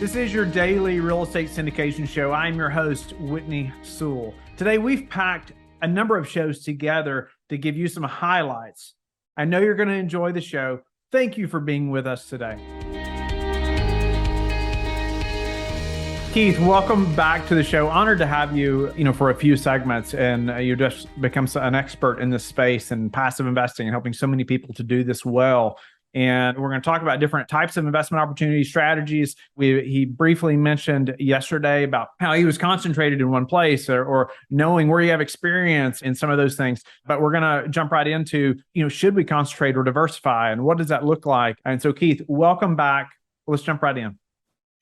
This is your daily real estate syndication show. I'm your host, Whitney Sewell. Today, we've packed a number of shows together to give you some highlights. I know you're going to enjoy the show. Thank you for being with us today. Keith, welcome back to the show. Honored to have you, for a few segments, and you just become an expert in this space and passive investing and helping so many people to do this well. And we're going to talk about different types of investment opportunities, strategies. He briefly mentioned yesterday about how he was concentrated in one place or knowing where you have experience in some of those things. But we're going to jump right into, should we concentrate or diversify? And what does that look like? And so, Keith, welcome back. Let's jump right in.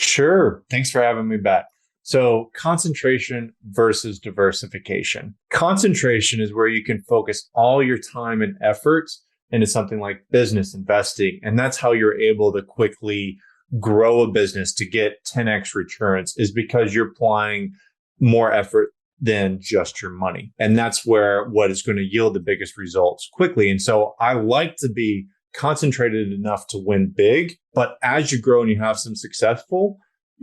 Sure. Thanks for having me back. So concentration versus diversification. Concentration is where you can focus all your time and efforts into something like business investing. And that's how you're able to quickly grow a business to get 10x returns, is because you're applying more effort than just your money. And that's where what is going to yield the biggest results quickly. And so I like to be concentrated enough to win big, but as you grow and you have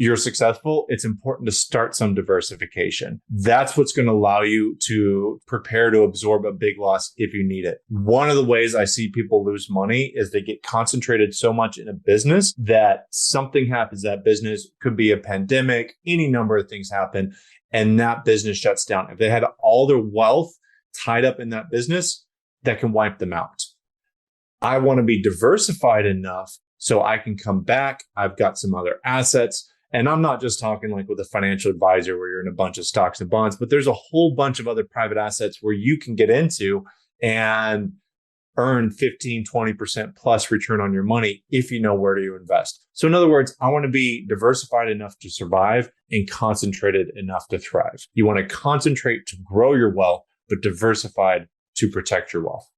you're successful, it's important to start some diversification. That's what's going to allow you to prepare to absorb a big loss if you need it. One of the ways I see people lose money is they get concentrated so much in a business that something happens. That business could be a pandemic, any number of things happen, and that business shuts down. If they had all their wealth tied up in that business, that can wipe them out. I want to be diversified enough so I can come back. I've got some other assets. And I'm not just talking like with a financial advisor where you're in a bunch of stocks and bonds, but there's a whole bunch of other private assets where you can get into and earn 15, 20% plus return on your money if you know where to invest. So in other words, I want to be diversified enough to survive and concentrated enough to thrive. You want to concentrate to grow your wealth, but diversified to protect your wealth.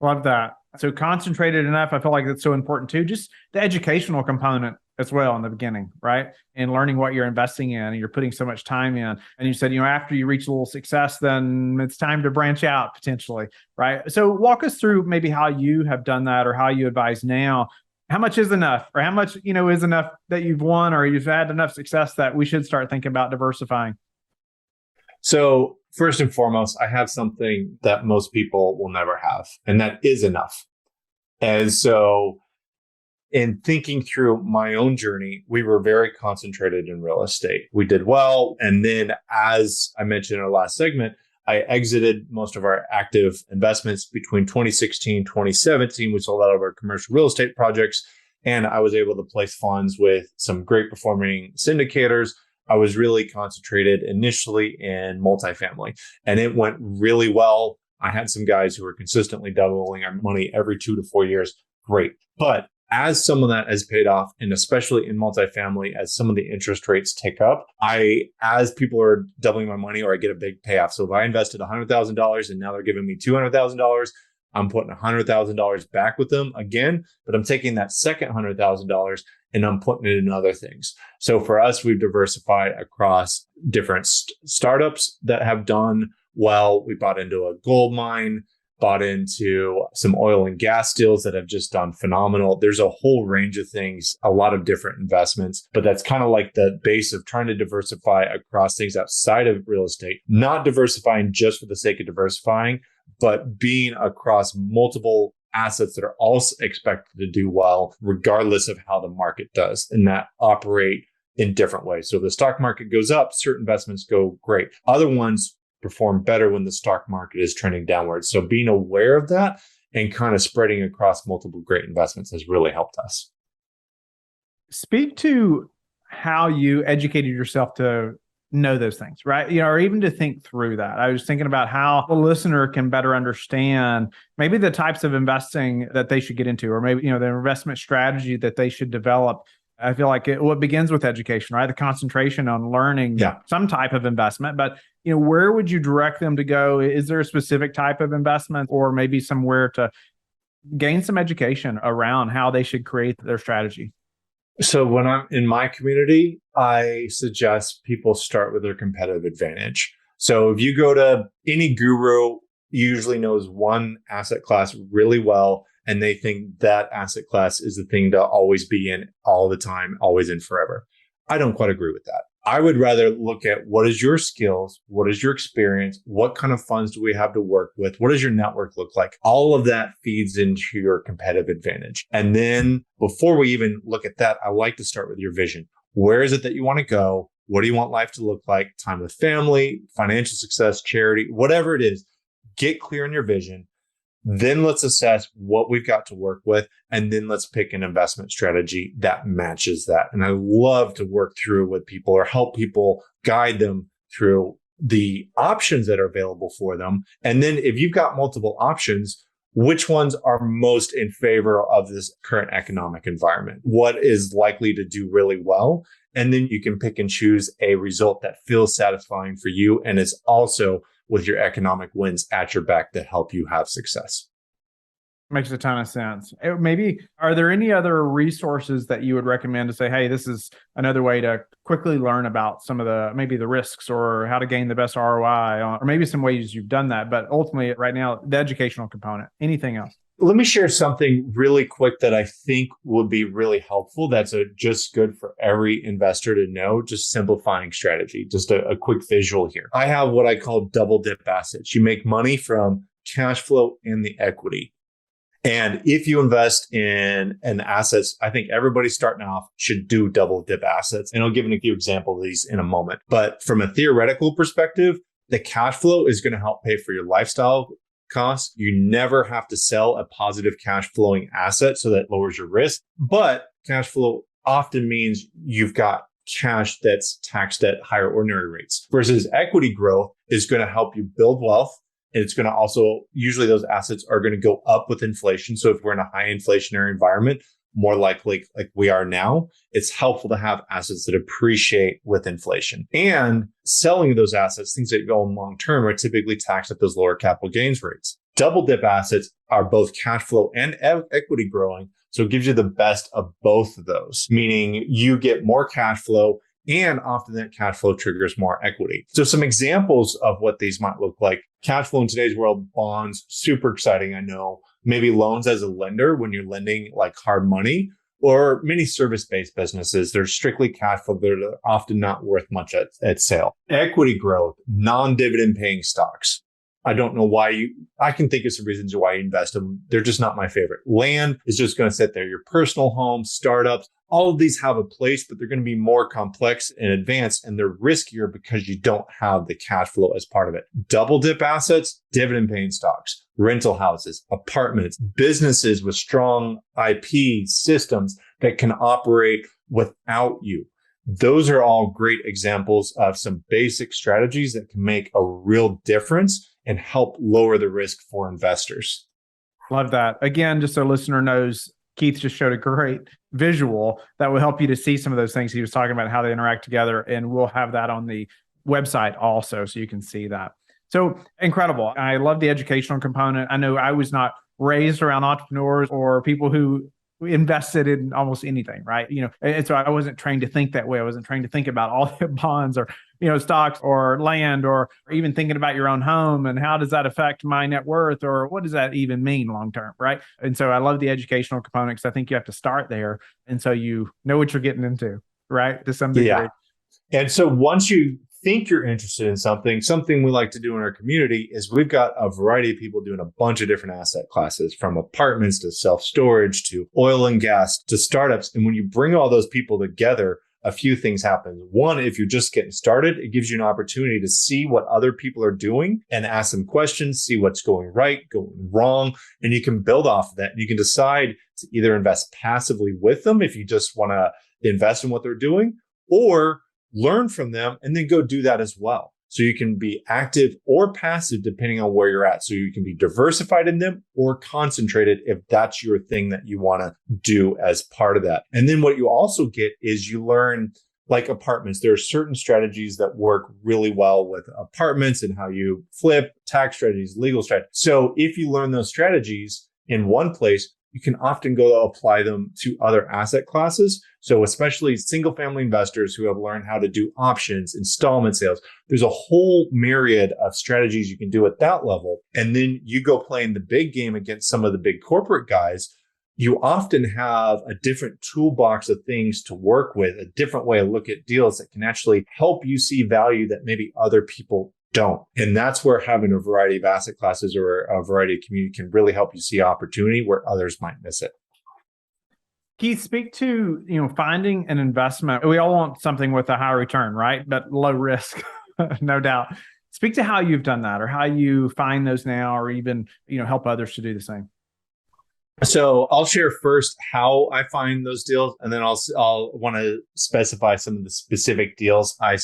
Love that. So concentrated enough. I feel like that's so important too. Just the educational component as well in the beginning, right? And learning what you're investing in and you're putting so much time in. And you said, after you reach a little success, then it's time to branch out potentially, right? So walk us through maybe how you have done that or how you advise now. How much is enough, or how much, is enough that you've won or you've had enough success that we should start thinking about diversifying? So first and foremost, I have something that most people will never have, and that is enough. And so in thinking through my own journey, we were very concentrated in real estate. We did well. And then, as I mentioned in our last segment, I exited most of our active investments between 2016, 2017. We sold out of our commercial real estate projects, and I was able to place funds with some great performing syndicators. I was really concentrated initially in multifamily, and it went really well. I had some guys who were consistently doubling our money every 2 to 4 years. Great. But as some of that has paid off, and especially in multifamily, as some of the interest rates tick up, as people are doubling my money or I get a big payoff. So if I invested $100,000 and now they're giving me $200,000, I'm putting $100,000 back with them again, but I'm taking that second $100,000 and I'm putting it in other things. So for us, we've diversified across different startups that have done well. We bought into a gold mine, bought into some oil and gas deals that have just done phenomenal. There's a whole range of things, a lot of different investments, but that's kind of like the base of trying to diversify across things outside of real estate, not diversifying just for the sake of diversifying, but being across multiple assets that are also expected to do well, regardless of how the market does, and that operate in different ways. So if the stock market goes up, certain investments go great. Other ones perform better when the stock market is trending downwards. So being aware of that and kind of spreading across multiple great investments has really helped us. Speak to how you educated yourself to know those things, right? Or even to think through that. I was thinking about how the listener can better understand maybe the types of investing that they should get into, or maybe, the investment strategy that they should develop. I feel like it begins with education, right? The concentration on learning some type of investment, but where would you direct them to go? Is there a specific type of investment, or maybe somewhere to gain some education around how they should create their strategy? So when I'm in my community, I suggest people start with their competitive advantage. So if you go to any guru, usually knows one asset class really well, and they think that asset class is the thing to always be in all the time, always in forever. I don't quite agree with that. I would rather look at what is your skills, what is your experience, what kind of funds do we have to work with, what does your network look like? All of that feeds into your competitive advantage. And then before we even look at that, I like to start with your vision. Where is it that you want to go? What do you want life to look like? Time with family, financial success, charity, whatever it is, get clear on your vision. Then let's assess what we've got to work with. And then let's pick an investment strategy that matches that. And I love to work through with people or help people, guide them through the options that are available for them. And then if you've got multiple options, which ones are most in favor of this current economic environment? What is likely to do really well? And then you can pick and choose a result that feels satisfying for you and is also with your economic wins at your back to help you have success. Makes a ton of sense. Maybe, are there any other resources that you would recommend to say, hey, this is another way to quickly learn about some of the, maybe the risks or how to gain the best ROI, or maybe some ways you've done that, but ultimately right now, the educational component, anything else? Let me share something really quick that I think would be really helpful. That's just good for every investor to know, just simplifying strategy. Just a quick visual here. I have what I call double dip assets. You make money from cash flow and the equity. And if you invest in assets, I think everybody starting off should do double dip assets. And I'll give a few examples of these in a moment. But from a theoretical perspective, the cash flow is going to help pay for your lifestyle costs. You never have to sell a positive cash flowing asset, so that lowers your risk. But cash flow often means you've got cash that's taxed at higher ordinary rates, versus equity growth is going to help you build wealth. And it's going to also, usually those assets are going to go up with inflation. So if we're in a high inflationary environment, more likely like we are now, it's helpful to have assets that appreciate with inflation. And selling those assets, things that go in long term, are typically taxed at those lower capital gains rates. Double dip assets are both cash flow and equity growing. So it gives you the best of both of those, meaning you get more cash flow, and often that cash flow triggers more equity. So some examples of what these might look like. Cash flow in today's world, bonds, super exciting, I know. Maybe loans as a lender when you're lending like hard money, or many service-based businesses. They're strictly cash flow. They're often not worth much at sale. Equity growth, non-dividend paying stocks. I don't know why I can think of some reasons why you invest them. They're just not my favorite. Land is just going to sit there. Your personal home, startups, all of these have a place, but they're going to be more complex and advanced, and they're riskier because you don't have the cash flow as part of it. Double dip assets, dividend paying stocks, rental houses, apartments, businesses with strong IP systems that can operate without you. Those are all great examples of some basic strategies that can make a real difference and help lower the risk for investors. Love that. Again, just so a listener knows, Keith just showed a great visual that will help you to see some of those things he was talking about, how they interact together. And we'll have that on the website also, so you can see that. So incredible. I love the educational component. I know I was not raised around entrepreneurs or people who invested in almost anything, right? And so I wasn't trained to think that way. I wasn't trained to think about all the bonds or, stocks or land, or even thinking about your own home and how does that affect my net worth, or what does that even mean long term, right? And so I love the educational component, because I think you have to start there. And so you know what you're getting into, right? To some degree. Yeah. And so once you think you're interested in something we like to do in our community is we've got a variety of people doing a bunch of different asset classes, from apartments to self-storage to oil and gas to startups. And when you bring all those people together, a few things happen. One, if you're just getting started, it gives you an opportunity to see what other people are doing and ask them questions, see what's going right, going wrong, and you can build off of that. And you can decide to either invest passively with them if you just want to invest in what they're doing, or learn from them and then go do that as well. So you can be active or passive depending on where you're at. So you can be diversified in them or concentrated if that's your thing that you want to do as part of that. And then what you also get is you learn, like apartments, there are certain strategies that work really well with apartments and how you flip, tax strategies, legal strategies. So if you learn those strategies in one place, you can often go apply them to other asset classes. So especially single family investors who have learned how to do options, installment sales, there's a whole myriad of strategies you can do at that level. And then you go playing the big game against some of the big corporate guys. you often have a different toolbox of things to work with, a different way to look at deals that can actually help you see value that maybe other people don't. And that's where having a variety of asset classes or a variety of community can really help you see opportunity where others might miss it. Keith, speak to, finding an investment. We all want something with a high return, right? But low risk, no doubt. Speak to how you've done that or how you find those now or even, help others to do the same. So I'll share first how I find those deals, and then I'll want to specify some of the specific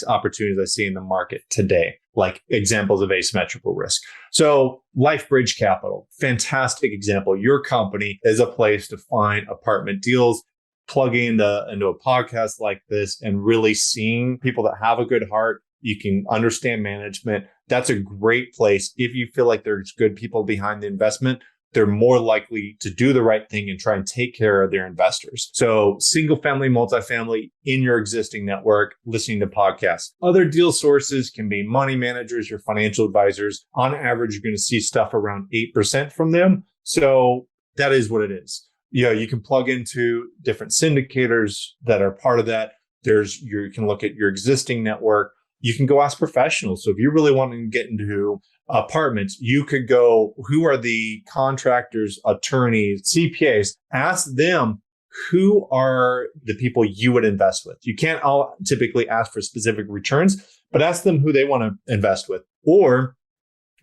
opportunities I see in the market today, like examples of asymmetrical risk. So LifeBridge Capital, fantastic example. Your company is a place to find apartment deals, plugging into a podcast like this and really seeing people that have a good heart. You can understand management. That's a great place. If you feel like there's good people behind the investment, they're more likely to do the right thing and try and take care of their investors. So single family, multifamily in your existing network, listening to podcasts. Other deal sources can be money managers, your financial advisors. On average, you're going to see stuff around 8% from them. So that is what it is. You can plug into different syndicators that are part of that. You can look at your existing network. You can go ask professionals. So if you're really wanting to get into apartments, you could go, who are the contractors, attorneys, CPAs? Ask them who are the people you would invest with. You can't all typically ask for specific returns, but ask them who they want to invest with. Or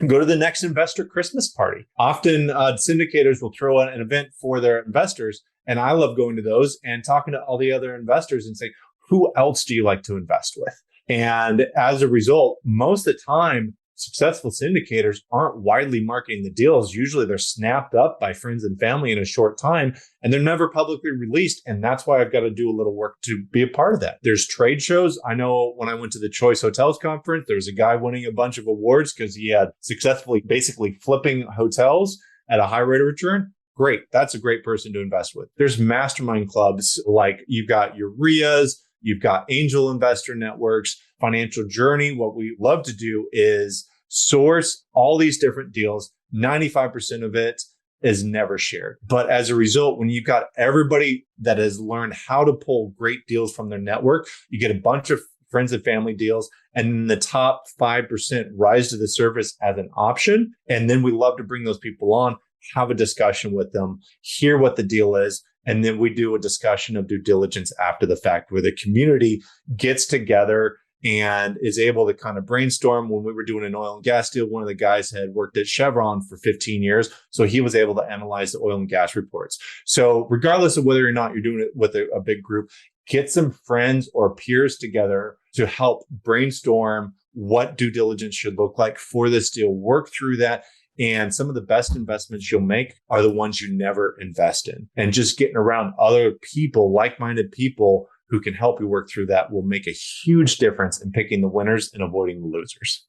go to the next investor Christmas party. Often syndicators will throw an event for their investors. And I love going to those and talking to all the other investors and saying, who else do you like to invest with? And as a result, most of the time, successful syndicators aren't widely marketing the deals. Usually they're snapped up by friends and family in a short time, and they're never publicly released. And that's why I've got to do a little work to be a part of that. There's trade shows. I know when I went to the Choice Hotels conference, there was a guy winning a bunch of awards because he had successfully basically flipping hotels at a high rate of return. Great. That's a great person to invest with. There's mastermind clubs like you've got your RIAs, you've got angel investor networks, Financial Journey. What we love to do is source all these different deals. 95% of it is never shared. But as a result, when you've got everybody that has learned how to pull great deals from their network, you get a bunch of friends and family deals, and then the top 5% rise to the surface as an option. And then we love to bring those people on, have a discussion with them, hear what the deal is. And then we do a discussion of due diligence after the fact where the community gets together and is able to kind of brainstorm. When we were doing an oil and gas deal, one of the guys had worked at Chevron for 15 years. So he was able to analyze the oil and gas reports. So regardless of whether or not you're doing it with a big group, get some friends or peers together to help brainstorm what due diligence should look like for this deal. Work through that. And some of the best investments you'll make are the ones you never invest in. And just getting around other people, like-minded people who can help you work through that will make a huge difference in picking the winners and avoiding the losers.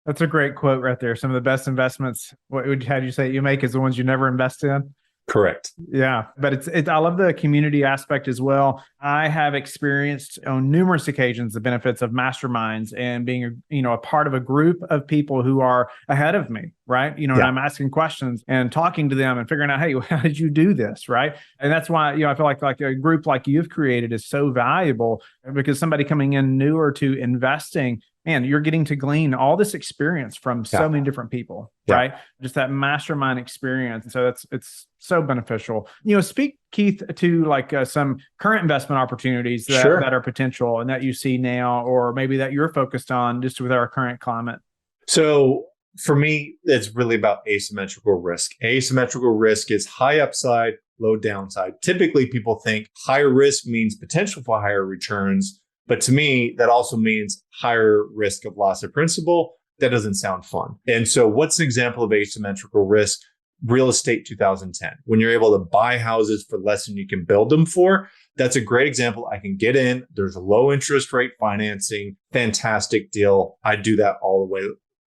That's a great quote right there. Some of the best investments, how do you say you make is the ones you never invest in? Correct. Yeah, but I love the community aspect as well. I have experienced on numerous occasions the benefits of masterminds and being, a part of a group of people who are ahead of me, right? And I'm asking questions and talking to them and figuring out, hey, how did you do this, right? And that's why, I feel like a group like you've created is so valuable because somebody coming in newer to investing, man, you're getting to glean all this experience from so many different people, right? Just that mastermind experience. And so it's so beneficial. Speak, Keith, to some current investment opportunities that are potential and that you see now, or maybe that you're focused on just with our current climate. So for me, it's really about asymmetrical risk. Asymmetrical risk is high upside, low downside. Typically, people think higher risk means potential for higher returns. But to me, that also means higher risk of loss of principal. That doesn't sound fun. And so what's an example of asymmetrical risk? Real estate 2010. When you're able to buy houses for less than you can build them for, that's a great example. I can get in. There's a low interest rate financing. Fantastic deal. I do that all the way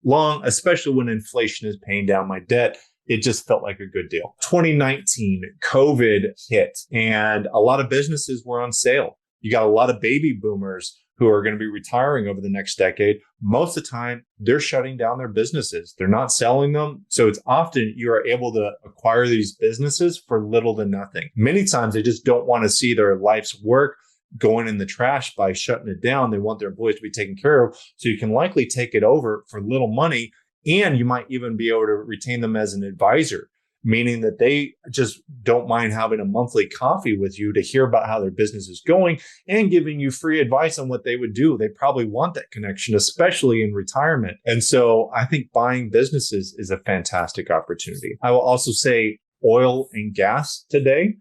long, especially when inflation is paying down my debt. It just felt like a good deal. 2019, COVID hit and a lot of businesses were on sale. You got a lot of baby boomers who are going to be retiring over the next decade. Most of the time, they're shutting down their businesses. They're not selling them. So it's often you are able to acquire these businesses for little to nothing. Many times they just don't want to see their life's work going in the trash by shutting it down. They want their employees to be taken care of. So you can likely take it over for little money. And you might even be able to retain them as an advisor, meaning that they just don't mind having a monthly coffee with you to hear about how their business is going and giving you free advice on what they would do. They probably want that connection, especially in retirement. And so I think buying businesses is a fantastic opportunity. I will also say oil and gas today.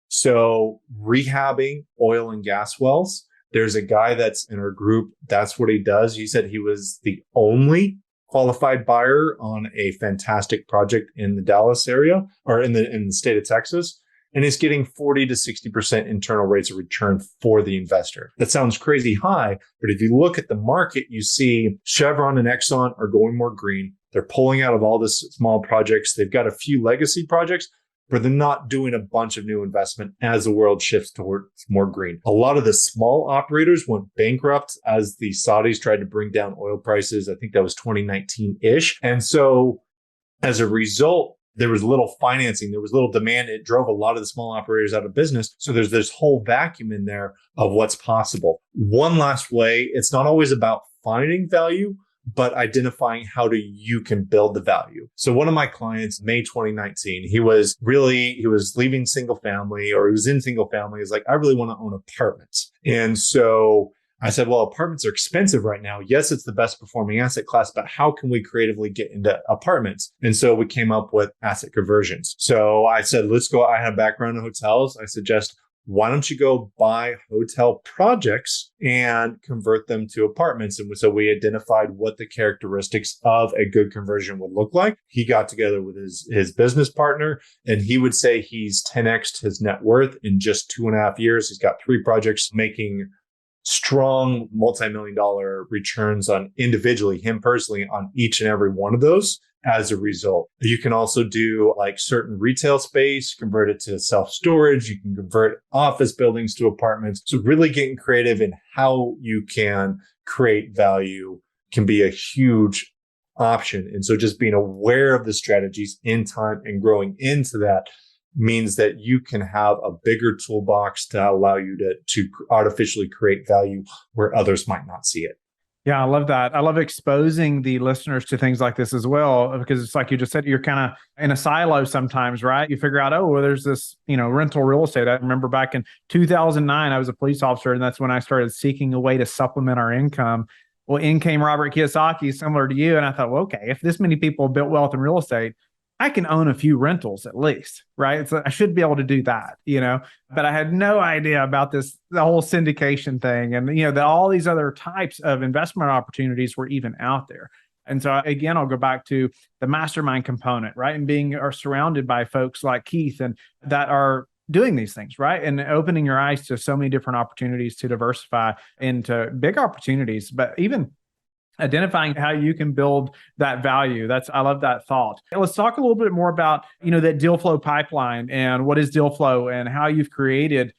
So rehabbing oil and gas wells. There's a guy that's in our group. That's what he does. He said he was the only qualified buyer on a fantastic project in the Dallas area or in the state of Texas. And he's getting 40 to 60% internal rates of return for the investor. That sounds crazy high, but if you look at the market, you see Chevron and Exxon are going more green. They're pulling out of all the small projects. They've got a few legacy projects, but they're not doing a bunch of new investment as the world shifts towards more green. A lot of the small operators went bankrupt as the Saudis tried to bring down oil prices. I think that was 2019-ish. And so as a result, there was little financing, there was little demand. It drove a lot of the small operators out of business. So there's this whole vacuum in there of what's possible. One last way, it's not always about finding value, but identifying how you can build the value. So one of my clients, May 2019, he was leaving single family, or he was in single family. He's like, I really want to own apartments. And so I said, well, apartments are expensive right now. Yes, it's the best performing asset class, but how can we creatively get into apartments? And so we came up with asset conversions. So I said, let's go. I had a background in hotels. I suggest, why don't you go buy hotel projects and convert them to apartments? And so we identified what the characteristics of a good conversion would look like. He got together with his business partner, and he would say he's 10x'd his net worth in just 2.5 years. He's got 3 projects making strong multi-million-dollar returns on individually, him personally, on each and every one of those. As a result, you can also do like certain retail space, convert it to self-storage. You can convert office buildings to apartments. So really getting creative in how you can create value can be a huge option. And so just being aware of the strategies in time and growing into that means that you can have a bigger toolbox to allow you to artificially create value where others might not see it. Yeah, I love that. I love exposing the listeners to things like this as well, because it's like you just said, you're kind of in a silo sometimes, right? You figure out, oh, well, there's this, rental real estate. I remember back in 2009, I was a police officer, and that's when I started seeking a way to supplement our income. Well, in came Robert Kiyosaki, similar to you. And I thought, well, okay, if this many people built wealth in real estate, I can own a few rentals at least, right? So I should be able to do that, but I had no idea about the whole syndication thing. And, that all these other types of investment opportunities were even out there. And so again, I'll go back to the mastermind component, right? And being surrounded by folks like Keith and that are doing these things, right? And opening your eyes to so many different opportunities to diversify into big opportunities, but even identifying how you can build that value. I love that thought. Let's talk a little bit more about, that deal flow pipeline and what is deal flow and how you've created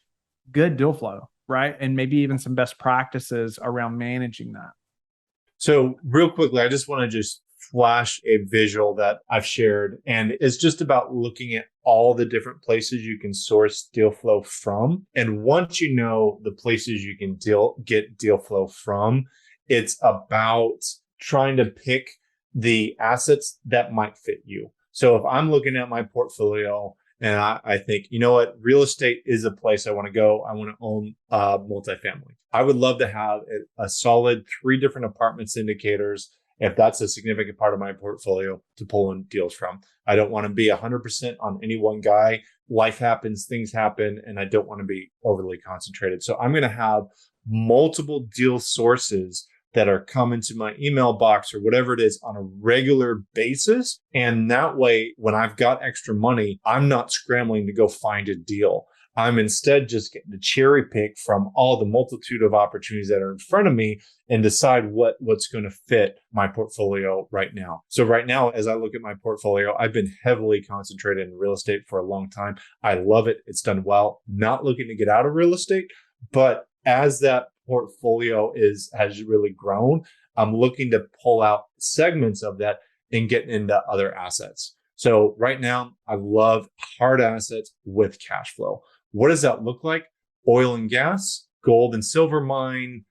good deal flow, right? And maybe even some best practices around managing that. So real quickly, I just want to flash a visual that I've shared, and it's just about looking at all the different places you can source deal flow from. And once you know the places you can get deal flow from, it's about trying to pick the assets that might fit you. So if I'm looking at my portfolio and I think, you know what, real estate is a place I want to go. I want to own multifamily. I would love to have a solid 3 different apartment syndicators, if that's a significant part of my portfolio, to pull in deals from. I don't want to be 100% on any one guy. Life happens, things happen, and I don't want to be overly concentrated. So I'm going to have multiple deal sources that are coming to my email box or whatever it is on a regular basis. And that way, when I've got extra money, I'm not scrambling to go find a deal. I'm instead just getting to cherry pick from all the multitude of opportunities that are in front of me and decide what's going to fit my portfolio right now. So right now, as I look at my portfolio, I've been heavily concentrated in real estate for a long time. I love it. It's done well. Not looking to get out of real estate, but as that portfolio has really grown, I'm looking to pull out segments of that and get into other assets. So right now, I love hard assets with cash flow. What does that look like? Oil and gas, gold and silver mine,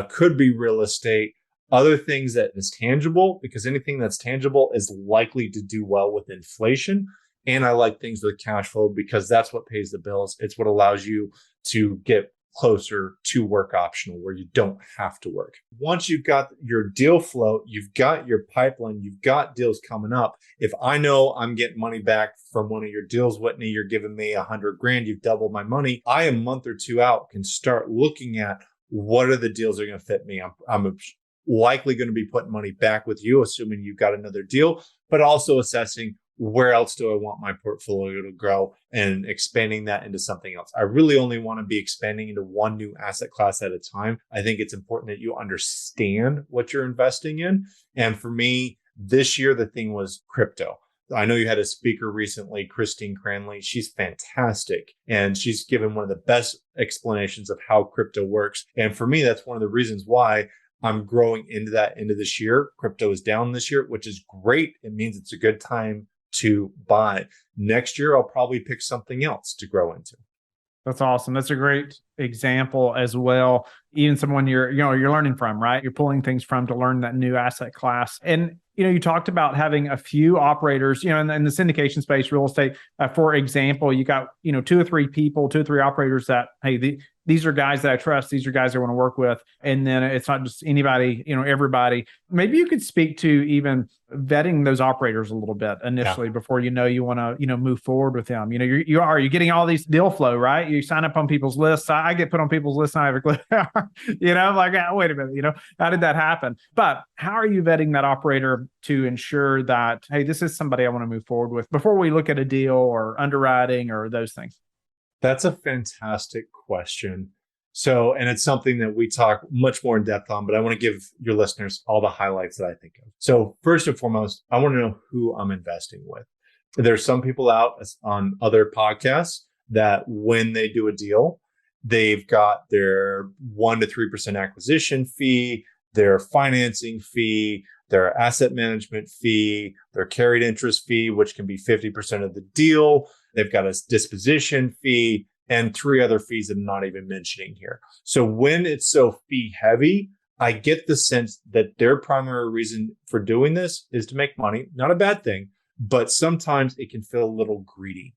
could be real estate, other things that is tangible, because anything that's tangible is likely to do well with inflation. And I like things with cash flow because that's what pays the bills. It's what allows you to get closer to work optional where you don't have to work. Once you've got your deal flow, you've got your pipeline, you've got deals coming up. If I know I'm getting money back from one of your deals, Whitney, you're giving me $100,000, you've doubled my money. I, a month or two out, can start looking at what are the deals that are going to fit me. I'm likely going to be putting money back with you, assuming you've got another deal, but also assessing where else do I want my portfolio to grow and expanding that into something else. I really only want to be expanding into one new asset class at a time. I think it's important that you understand what you're investing in. And for me, this year, the thing was crypto. I know you had a speaker recently, Christine Cranley. She's fantastic. And she's given one of the best explanations of how crypto works. And for me, that's one of the reasons why I'm growing into that into this year. Crypto is down this year, which is great. It means it's a good time to buy. Next year, I'll probably pick something else to grow into. That's awesome. That's a great example as well. Even someone you're learning from, right? You're pulling things from to learn that new asset class. And, you talked about having a few operators, in the syndication space, real estate, for example, you got, two or three operators that, hey, these are guys that I trust. These are guys I want to work with. And then it's not just anybody, everybody. Maybe you could speak to even vetting those operators a little bit initially before you want to, move forward with them. You're getting all these deal flow, right? You sign up on people's lists. I get put on people's lists and I have a clue. I'm like, wait a minute, how did that happen? But how are you vetting that operator to ensure that, hey, this is somebody I want to move forward with before we look at a deal or underwriting or those things? That's a fantastic question. So, and it's something that we talk much more in depth on, but I want to give your listeners all the highlights that I think of. So first and foremost, I want to know who I'm investing with. There's some people out on other podcasts that when they do a deal, they've got their 1% to 3% acquisition fee, their financing fee, their asset management fee, their carried interest fee, which can be 50% of the deal. They've got a disposition fee and 3 other fees that I'm not even mentioning here. So when it's so fee heavy, I get the sense that their primary reason for doing this is to make money. Not a bad thing, but sometimes it can feel a little greedy.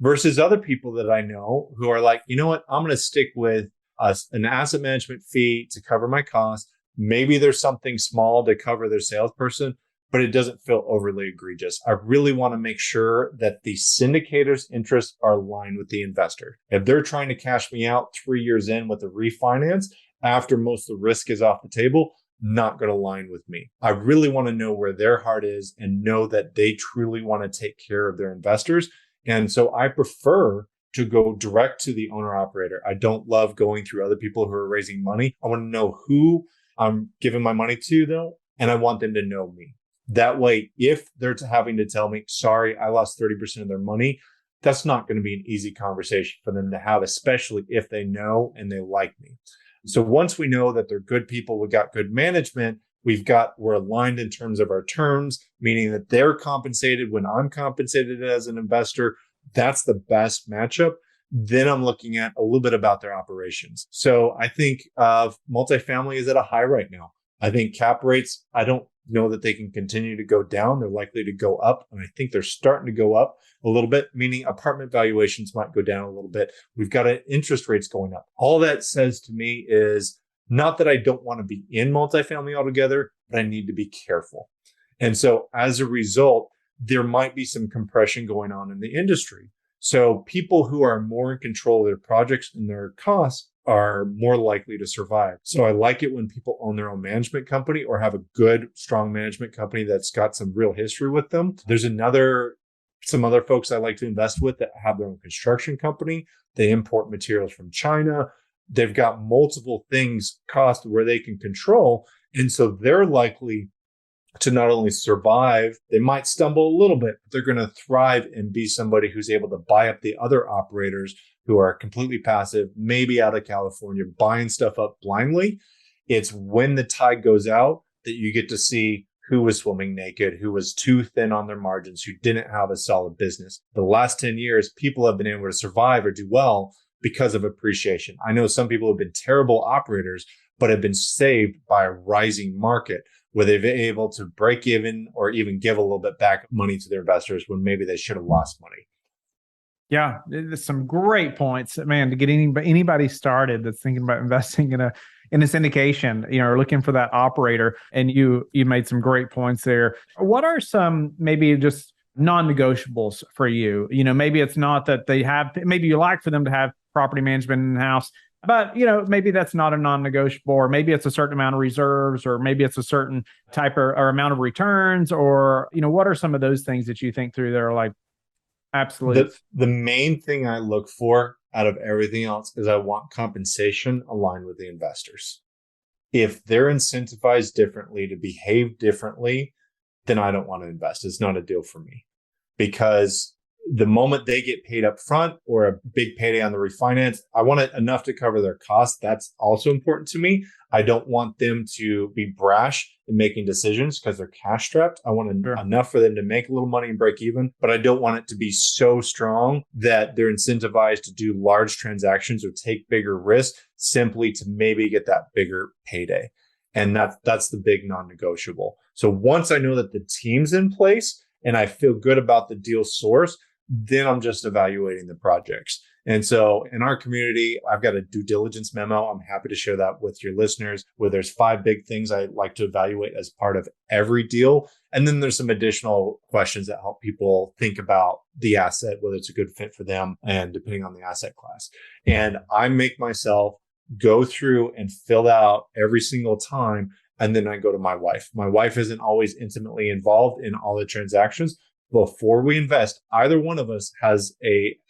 Versus other people that I know who are like, you know what, I'm going to stick with an asset management fee to cover my costs. Maybe there's something small to cover their salesperson, but it doesn't feel overly egregious. I really want to make sure that the syndicator's interests are aligned with the investor. If they're trying to cash me out 3 years in with a refinance after most of the risk is off the table, not going to align with me. I really want to know where their heart is and know that they truly want to take care of their investors. And so I prefer to go direct to the owner operator. I don't love going through other people who are raising money. I want to know who I'm giving my money to, though, and I want them to know me. That way, if they're having to tell me, sorry, I lost 30% of their money, that's not going to be an easy conversation for them to have, especially if they know and they like me. So once we know that they're good people, we got good management, we're aligned in terms of our terms, meaning that they're compensated when I'm compensated as an investor. That's the best matchup. Then I'm looking at a little bit about their operations. So I think multifamily is at a high right now. I think cap rates, I don't know that they can continue to go down. They're likely to go up. And I think they're starting to go up a little bit, meaning apartment valuations might go down a little bit. We've got interest rates going up. All that says to me is not that I don't want to be in multifamily altogether, but I need to be careful. And so as a result, there might be some compression going on in the industry. So people who are more in control of their projects and their costs are more likely to survive. So I like it when people own their own management company or have a good, strong management company that's got some real history with them. There's some other folks I like to invest with that have their own construction company. They import materials from China. They've got multiple things cost where they can control. And so they're likely to not only survive, they might stumble a little bit, but they're going to thrive and be somebody who's able to buy up the other operators who are completely passive, maybe out of California, buying stuff up blindly. It's when the tide goes out that you get to see who was swimming naked, who was too thin on their margins, who didn't have a solid business. The last 10 years, people have been able to survive or do well because of appreciation. I know some people have been terrible operators, but have been saved by a rising market where they've been able to break even or even give a little bit back money to their investors when maybe they should have lost money. Yeah, there's some great points, man, to get anybody started that's thinking about investing in a syndication, or looking for that operator. And you made some great points there. What are some maybe just non-negotiables for you? Maybe it's not that they have, maybe you like for them to have property management in-house, but maybe that's not a non-negotiable, or maybe it's a certain amount of reserves, or maybe it's a certain type or amount of returns, or what are some of those things that you think through that are like absolute? The main thing I look for out of everything else is I want compensation aligned with the investors. If they're incentivized differently to behave differently, then I don't want to invest. It's not a deal for me, because the moment they get paid up front or a big payday on the refinance, I want it enough to cover their costs. That's also important to me. I don't want them to be brash in making decisions because they're cash strapped. I want enough for them to make a little money and break even, but I don't want it to be so strong that they're incentivized to do large transactions or take bigger risks simply to maybe get that bigger payday. And that's the big non-negotiable. So once I know that the team's in place and I feel good about the deal source, then I'm just evaluating the projects. And so in our community, I've got a due diligence memo. I'm happy to share that with your listeners, where there's 5 big things I like to evaluate as part of every deal. And then there's some additional questions that help people think about the asset, whether it's a good fit for them, and depending on the asset class. And I make myself go through and fill out every single time. And then I go to my wife. My wife isn't always intimately involved in all the transactions. Before we invest, either one of us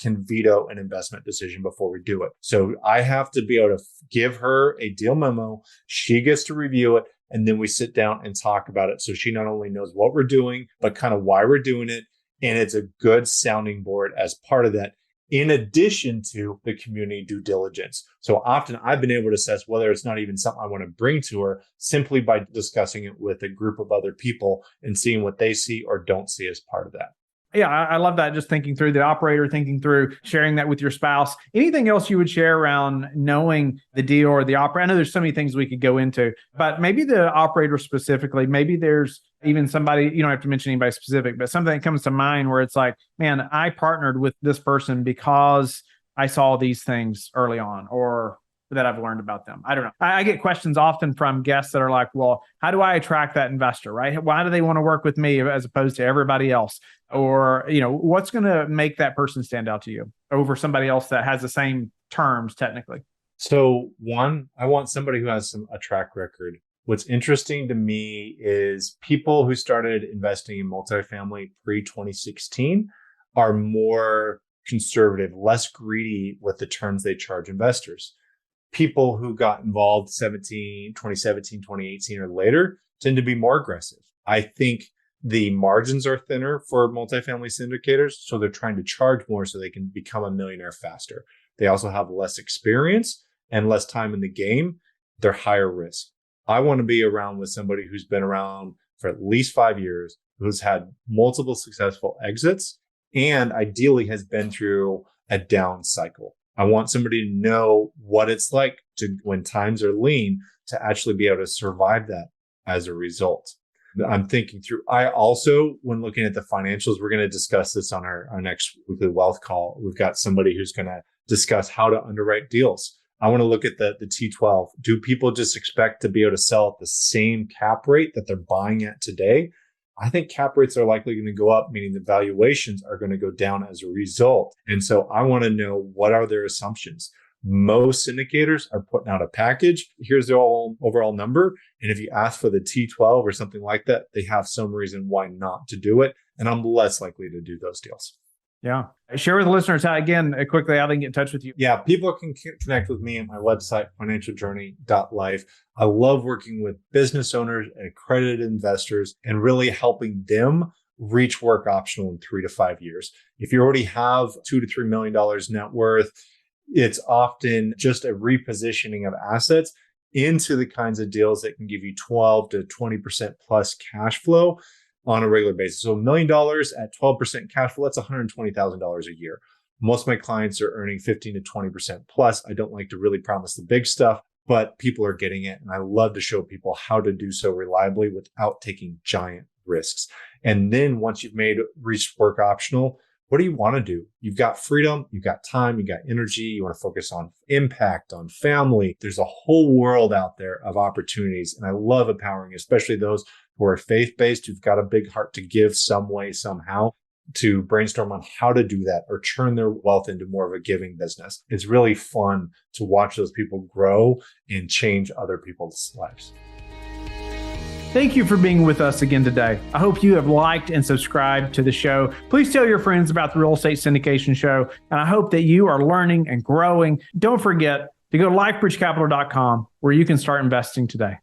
can veto an investment decision before we do it. So I have to be able to give her a deal memo. She gets to review it, and then we sit down and talk about it. So she not only knows what we're doing, but kind of why we're doing it. And it's a good sounding board as part of that, in addition to the community due diligence. So often I've been able to assess whether it's not even something I want to bring to her simply by discussing it with a group of other people and seeing what they see or don't see as part of that. Yeah, I love that. Just thinking through the operator, thinking through sharing that with your spouse. Anything else you would share around knowing the deal or the operator? I know there's so many things we could go into, but maybe the operator specifically, maybe there's even somebody, you don't have to mention anybody specific, but something that comes to mind where it's like, man, I partnered with this person because I saw these things early on, or that I've learned about them. I don't know. I get questions often from guests that are like, well, how do I attract that investor, right? Why do they want to work with me as opposed to everybody else? Or, what's going to make that person stand out to you over somebody else that has the same terms technically? So one, I want somebody who has a track record. What's interesting to me is people who started investing in multifamily pre-2016 are more conservative, less greedy with the terms they charge investors. People who got involved 2017, 2018 or later tend to be more aggressive. I think the margins are thinner for multifamily syndicators, so they're trying to charge more so they can become a millionaire faster. They also have less experience and less time in the game. They're higher risk. I want to be around with somebody who's been around for at least 5 years, who's had multiple successful exits, and ideally has been through a down cycle. I want somebody to know what it's like to, when times are lean, to actually be able to survive that as a result. I'm thinking through. I also, when looking at the financials, we're going to discuss this on our next weekly wealth call. We've got somebody who's going to discuss how to underwrite deals. I want to look at the T12. Do people just expect to be able to sell at the same cap rate that they're buying at today? I think cap rates are likely going to go up, meaning the valuations are going to go down as a result. And so I want to know, what are their assumptions? Most syndicators are putting out a package. Here's the overall number. And if you ask for the T12 or something like that, they have some reason why not to do it. And I'm less likely to do those deals. Yeah. Share with the listeners quickly how they can get in touch with you. Yeah, people can connect with me at my website, financialjourney.life. I love working with business owners and accredited investors and really helping them reach work optional in 3 to 5 years. If you already have $2 to $3 million net worth, it's often just a repositioning of assets into the kinds of deals that can give you 12 to 20% plus cash flow on a regular basis. So $1 million at 12% cash flow, that's $120,000 a year. Most of my clients are earning 15 to 20% plus. I don't like to really promise the big stuff, but people are getting it. And I love to show people how to do so reliably without taking giant risks. And then once you've reached work optional, what do you want to do? You've got freedom, you've got time, you've got energy, you want to focus on impact, on family. There's a whole world out there of opportunities. And I love empowering, especially those who are faith-based, who've got a big heart to give some way, somehow, to brainstorm on how to do that or turn their wealth into more of a giving business. It's really fun to watch those people grow and change other people's lives. Thank you for being with us again today. I hope you have liked and subscribed to the show. Please tell your friends about the Real Estate Syndication Show, and I hope that you are learning and growing. Don't forget to go to lifebridgecapital.com where you can start investing today.